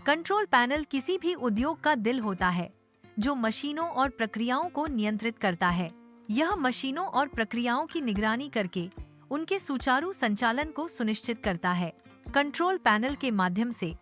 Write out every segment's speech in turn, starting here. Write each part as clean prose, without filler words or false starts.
Control panel किसी भी उद्योग का दिल होता है, जो मशीनों और प्रक्रियाओं को नियंत्रित करता है। यह मशीनों और प्रक्रियाओं की निगरानी करके उनके सुचारू संचालन को सुनिश्चित करता है। कंट्रोल पैनल के माध्यम से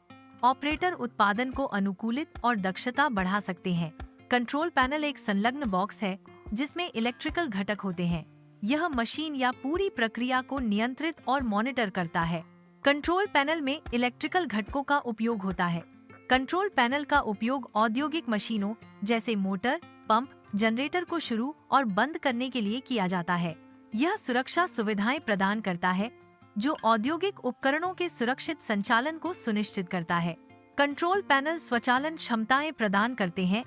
ऑपरेटर उत्पादन को अनुकूलित और दक्षता बढ़ा सकते हैं। कंट्रोल पैनल एक संलग्न बॉक्स है जिसमें इलेक्ट्रिकल घटक होते हैं। यह मशीन या पूरी प्रक्रिया को नियंत्रित और मॉनिटर करता है। कंट्रोल पैनल में इलेक्ट्रिकल घटकों का उपयोग होता है। कंट्रोल पैनल का उपयोग औद्योगिक मशीनों जैसे मोटर, पंप, जनरेटर को शुरू और बंद करने के लिए किया जाता है। यह सुरक्षा सुविधाएं प्रदान करता है जो औद्योगिक उपकरणों के सुरक्षित संचालन को सुनिश्चित करता है। कंट्रोल पैनल स्वचालन क्षमताएं प्रदान करते हैं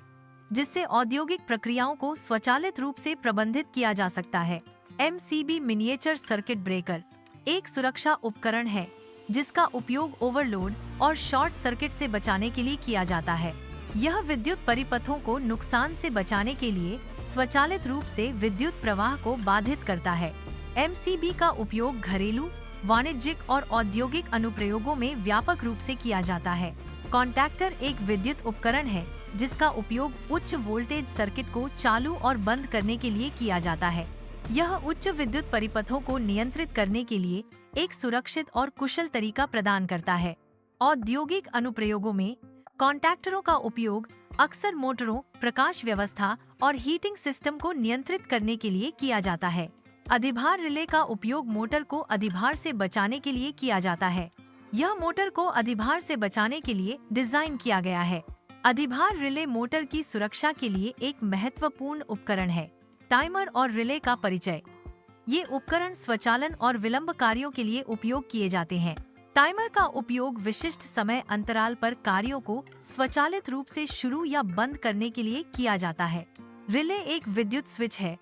जिससे औद्योगिक प्रक्रियाओं को स्वचालित रूप से प्रबंधित किया जा सकता है। MCB मिनिएचर सर्किट ब्रेकर एक सुरक्षा उपकरण है जिसका उपयोग ओवरलोड और शॉर्ट सर्किट से बचाने के लिए किया जाता है। यह विद्युत परिपथों को नुकसान से बचाने के लिए स्वचालित रूप से विद्युत प्रवाह को बाधित करता है। MCB का उपयोग घरेलू, वाणिज्यिक और औद्योगिक अनुप्रयोगों में व्यापक रूप से किया जाता है। कॉन्टैक्टर एक विद्युत उपकरण है जिसका उपयोग उच्च वोल्टेज सर्किट को चालू और बंद करने के लिए किया जाता है। यह उच्च विद्युत परिपथों को नियंत्रित करने के लिए एक सुरक्षित और कुशल तरीका प्रदान करता है। औद्योगिक अनुप्रयोगों में कॉन्टैक्टरों का उपयोग अक्सर मोटरों, प्रकाश व्यवस्था और हीटिंग सिस्टम को नियंत्रित करने के लिए किया जाता है। अधिभार रिले का उपयोग मोटर को अधिभार से बचाने के लिए किया जाता है। यह मोटर को अधिभार से बचाने के लिए डिजाइन किया गया है। अधिभार रिले मोटर की सुरक्षा के लिए एक महत्वपूर्ण उपकरण है। टाइमर और रिले का परिचय। ये उपकरण स्वचालन और विलंब कार्यों के लिए उपयोग किए जाते हैं। टाइमर का उपयोग विशिष्ट समय अंतराल पर कार्यों को स्वचालित रूप से शुरू या बंद करने के लिए किया जाता है। रिले एक विद्युत स्विच है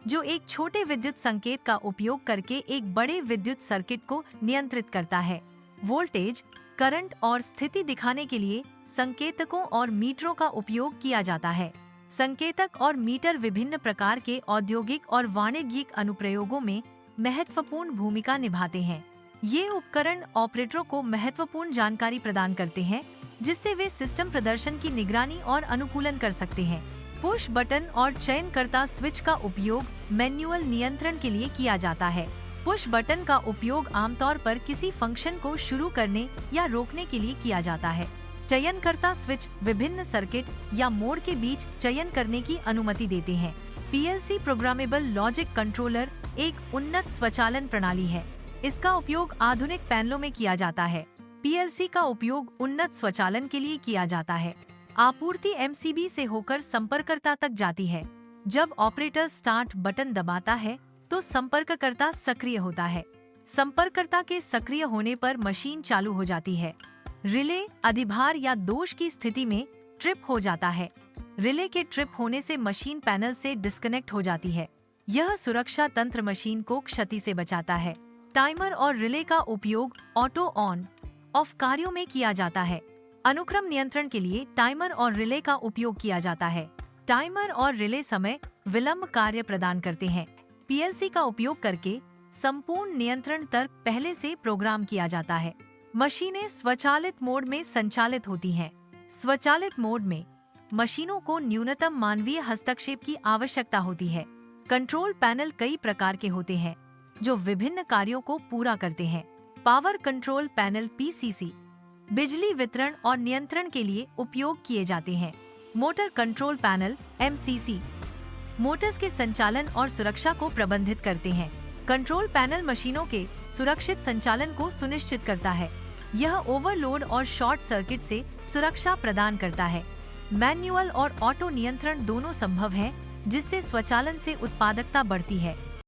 जो एक छोटे विद्युत संकेत का उपयोग करके एक बड़े विद्युत सर्किट को नियंत्रित करता है। वोल्टेज, करंट और स्थिति दिखाने के लिए संकेतकों और मीटरों का उपयोग किया जाता है। संकेतक और मीटर विभिन्न प्रकार के औद्योगिक और वाणिज्यिक अनुप्रयोगों में महत्वपूर्ण भूमिका निभाते हैं। ये उपकरण ऑपरेटरों को महत्वपूर्ण जानकारी प्रदान करते हैं जिससे वे सिस्टम प्रदर्शन की निगरानी और अनुकूलन कर सकते हैं। पुश बटन और चयनकर्ता स्विच का उपयोग मैन्युअल नियंत्रण के लिए किया जाता है। पुश बटन का उपयोग आमतौर पर किसी फंक्शन को शुरू करने या रोकने के लिए किया जाता है। चयनकर्ता स्विच विभिन्न सर्किट या मोड के बीच चयन करने की अनुमति देते हैं। PLC प्रोग्रामेबल लॉजिक कंट्रोलर एक उन्नत स्वचालन प्रणाली है। इसका उपयोग आधुनिक पैनलों में किया जाता है। PLC का उपयोग उन्नत स्वचालन के लिए किया जाता है। आपूर्ति MCB से होकर संपर्ककर्ता तक जाती है। जब ऑपरेटर स्टार्ट बटन दबाता है तो संपर्ककर्ता सक्रिय होता है। संपर्ककर्ता के सक्रिय होने पर मशीन चालू हो जाती है। रिले अधिभार या दोष की स्थिति में ट्रिप हो जाता है। रिले के ट्रिप होने से मशीन पैनल से डिस्कनेक्ट हो जाती है। यह सुरक्षा तंत्र मशीन को क्षति से बचाता है। टाइमर और रिले का उपयोग ऑटो ऑन ऑफ कार्यों में किया जाता है। अनुक्रम नियंत्रण के लिए टाइमर और रिले का उपयोग किया जाता है। टाइमर और रिले समय विलंब कार्य प्रदान करते हैं। PLC का उपयोग करके संपूर्ण नियंत्रण तर्क पहले से प्रोग्राम किया जाता है। मशीनें स्वचालित मोड में संचालित होती हैं। स्वचालित मोड में मशीनों को न्यूनतम मानवीय हस्तक्षेप की आवश्यकता होती है। कंट्रोल पैनल कई प्रकार के होते हैं जो विभिन्न कार्यों को पूरा करते हैं। पावर कंट्रोल पैनल PCC बिजली वितरण और नियंत्रण के लिए उपयोग किए जाते हैं। Motor control panel MCC Motors के संचालन और सुरक्षा को प्रबंधित करते हैं। कंट्रोल पैनल मशीनों के सुरक्षित संचालन को सुनिश्चित करता है। यह ओवरलोड और शॉर्ट सर्किट से सुरक्षा प्रदान करता है। मैन्युअल और ऑटो नियंत्रण दोनों संभव है जिससे स्वचालन से उत्पादकता बढ़ती है।